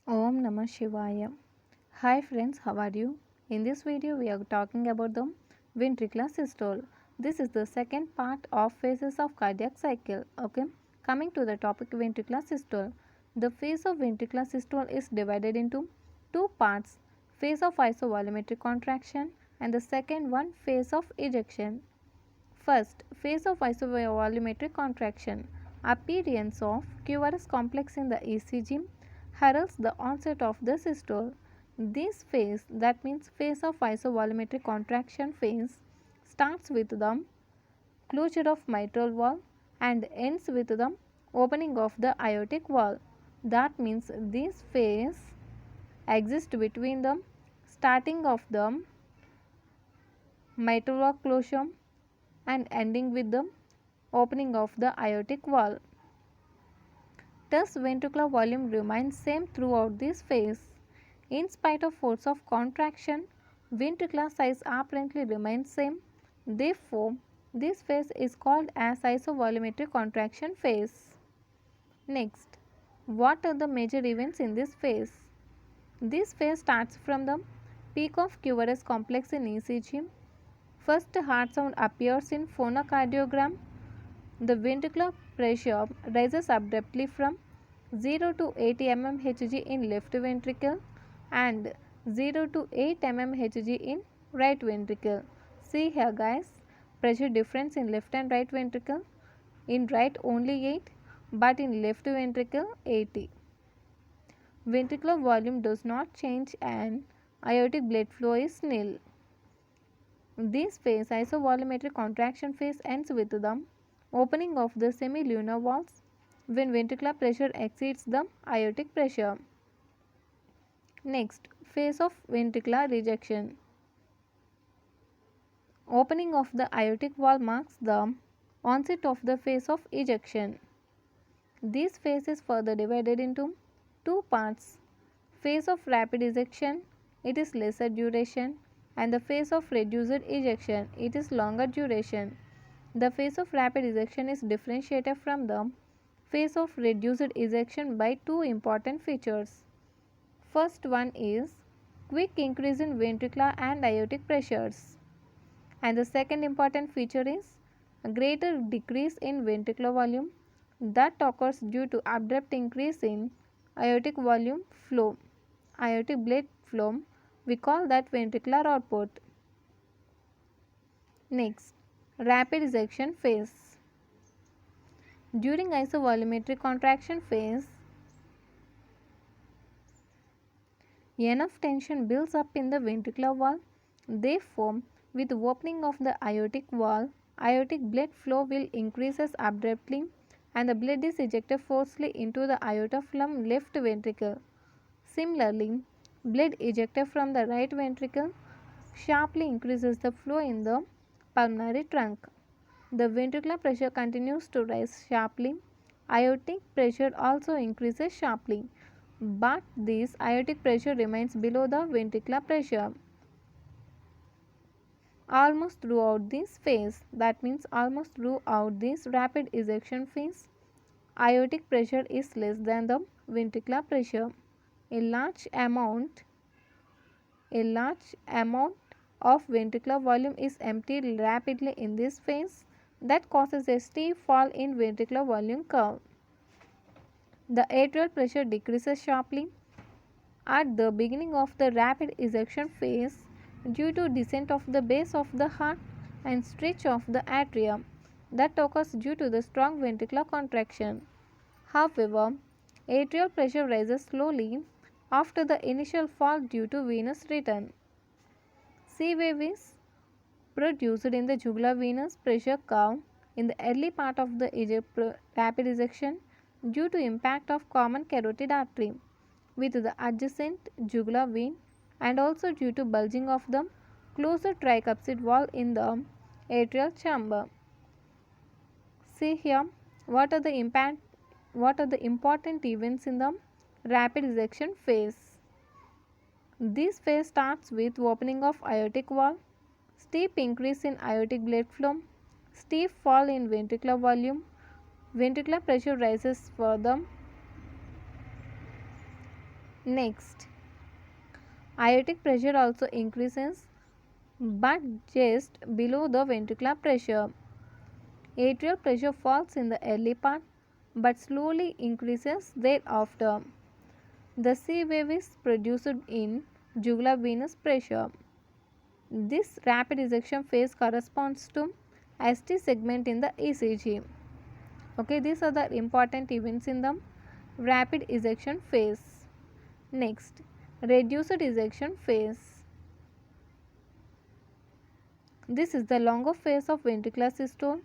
Om Namah Shivaya. Hi friends, how are you? In this video we are talking about the ventricular systole. This is the second part of phases of cardiac cycle. Okay, coming to the topic ventricular systole. The phase of ventricular systole is divided into two parts, phase of isovolumetric contraction and the second one phase of ejection. First, phase of isovolumetric contraction. Appearance of QRS complex in the ECG heralds the onset of the systole. This phase, that means phase of isovolumetric contraction phase, starts with the closure of mitral valve and ends with the opening of the aortic valve. That means this phase exists between the starting of the mitral valve closure and ending with the opening of the aortic valve. Thus, ventricular volume remains same throughout this phase. In spite of force of contraction, ventricular size apparently remains same. Therefore, this phase is called as isovolumetric contraction phase. Next, what are the major events in this phase? This phase starts from the peak of QRS complex in ECG. First heart sound appears in phonocardiogram. The ventricular pressure rises abruptly from 0 to 80 mmHg in left ventricle and 0 to 8 mmHg in right ventricle. See here guys, pressure difference in left and right ventricle. In right only 8 but in left ventricle 80. Ventricular volume does not change and aortic blood flow is nil. This phase, isovolumetric contraction phase, ends with the opening of the semilunar valves when ventricular pressure exceeds the aortic pressure. Next, phase of ventricular rejection. Opening of the aortic valve marks the onset of the phase of ejection. This phase is further divided into two parts. Phase of rapid ejection, it is lesser duration, and the phase of reduced ejection, it is longer duration. The phase of rapid ejection is differentiated from the phase of reduced ejection by two important features. First one is quick increase in ventricular and aortic pressures, and the second important feature is a greater decrease in ventricular volume that occurs due to abrupt increase in aortic volume flow, aortic blood flow. We call that ventricular output. Next, rapid ejection phase. During isovolumetric contraction phase, enough tension builds up in the ventricular valve. Therefore, with opening of the aortic valve, aortic blood flow will increases abruptly and the blood is ejected forcefully into the aorta from left ventricle. Similarly, blood ejected from the right ventricle sharply increases the flow in the pulmonary trunk. The ventricular pressure continues to rise sharply. Aortic pressure also increases sharply, but this aortic pressure remains below the ventricular pressure almost throughout this phase. That means almost throughout this rapid ejection phase, aortic pressure is less than the ventricular pressure. A large amount of ventricular volume is emptied rapidly in this phase that causes a steep fall in ventricular volume curve. The atrial pressure decreases sharply at the beginning of the rapid ejection phase due to descent of the base of the heart and stretch of the atria that occurs due to the strong ventricular contraction. However, atrial pressure rises slowly after the initial fall due to venous return. C wave is produced in the jugular venous pressure curve in the early part of the rapid ejection due to impact of common carotid artery with the adjacent jugular vein and also due to bulging of the closer tricuspid valve in the atrial chamber. See here what are the important events in the rapid ejection phase. This phase starts with opening of aortic valve, steep increase in aortic blood flow, steep fall in ventricular volume, ventricular pressure rises further. Next, aortic pressure also increases but just below the ventricular pressure. Atrial pressure falls in the early part but slowly increases thereafter. The C wave is produced in jugular venous pressure. This rapid ejection phase corresponds to ST segment in the ECG. Okay, these are the important events in the rapid ejection phase. Next, reduced ejection phase. This is the longer phase of ventricular systole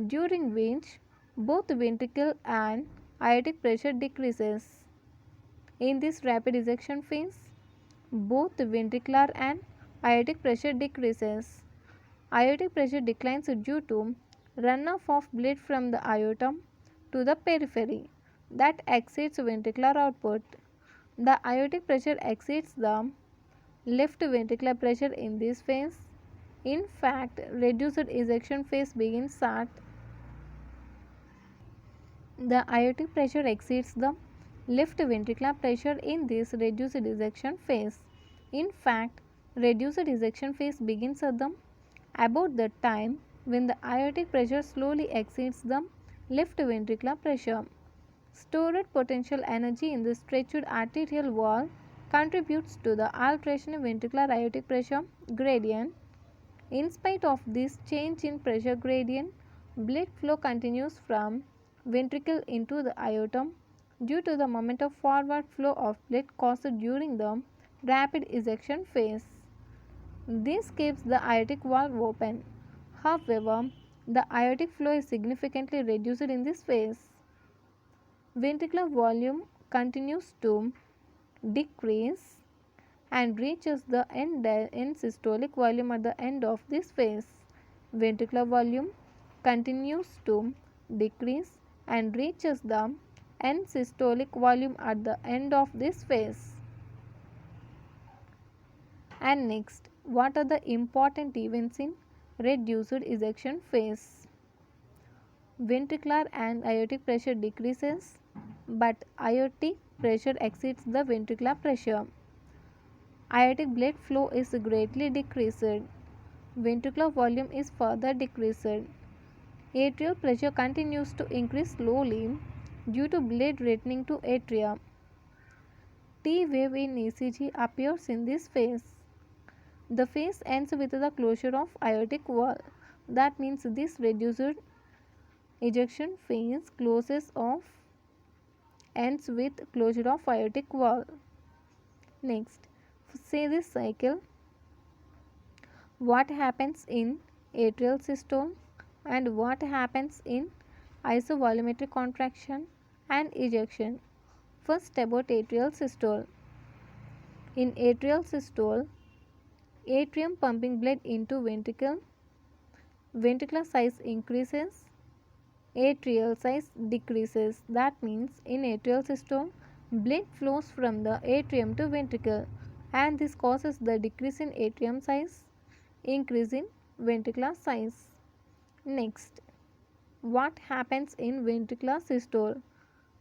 during which both ventricle and aortic pressure decreases. In this rapid ejection phase, both ventricular and aortic pressure decreases. Aortic pressure declines due to runoff of blood from the aorta to the periphery that exceeds ventricular output. The aortic pressure exceeds the left ventricular pressure in this phase. In fact, reduced ejection phase begins at the aortic pressure exceeds the left ventricular pressure in this reduced ejection phase. In fact, reduced ejection phase begins at the about the time when the aortic pressure slowly exceeds the left ventricular pressure. Stored potential energy in the stretched arterial wall contributes to the alteration in ventricular aortic pressure gradient. In spite of this change in pressure gradient, blood flow continues from ventricle into the aorta due to the moment of forward flow of blood caused during the rapid ejection phase. This keeps the aortic valve open. However, the aortic flow is significantly reduced in this phase. Ventricular volume continues to decrease and reaches the end systolic volume at the end of this phase. Ventricular volume continues to decrease and reaches the end systolic volume at the end of this phase. And next, what are the important events in reduced ejection phase? Ventricular and aortic pressure decreases, but aortic pressure exceeds the ventricular pressure. Aortic blood flow is greatly decreased. Ventricular volume is further decreased. Atrial pressure continues to increase slowly due to blood returning to atria. T wave in ECG appears in this phase. The phase ends with the closure of aortic wall. That means this reduced ejection phase closes off ends with closure of aortic wall. Next, say this cycle. What happens in atrial systole and what happens in isovolumetric contraction and ejection. First, about atrial systole. In atrial systole, atrium pumping blood into ventricle, ventricular size increases, atrial size decreases. That means in atrial systole, blood flows from the atrium to ventricle and this causes the decrease in atrium size, increase in ventricular size. Next, what happens in ventricular systole?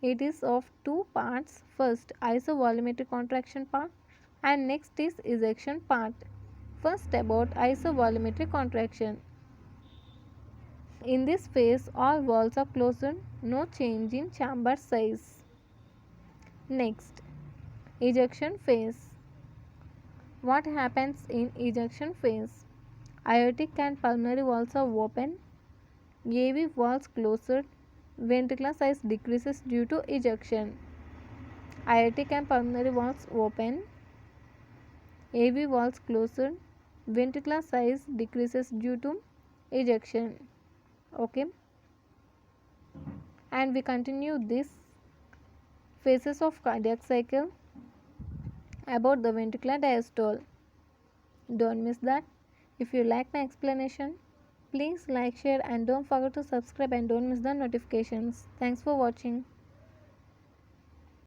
It is of two parts. First, isovolumetric contraction part and next is ejection part. First, about isovolumetric contraction. In this phase, all valves are closed, no change in chamber size. Next, ejection phase. What happens in ejection phase? Aortic and pulmonary valves are open, AV valves closed, ventricular size decreases due to ejection. Aortic and pulmonary valves open, AV valves closed, ventricular size decreases due to ejection. Okay, and we continue this phases of cardiac cycle about the ventricular diastole. Don't miss that. If you like my explanation, please like, share and don't forget to subscribe and don't miss the notifications. Thanks for watching.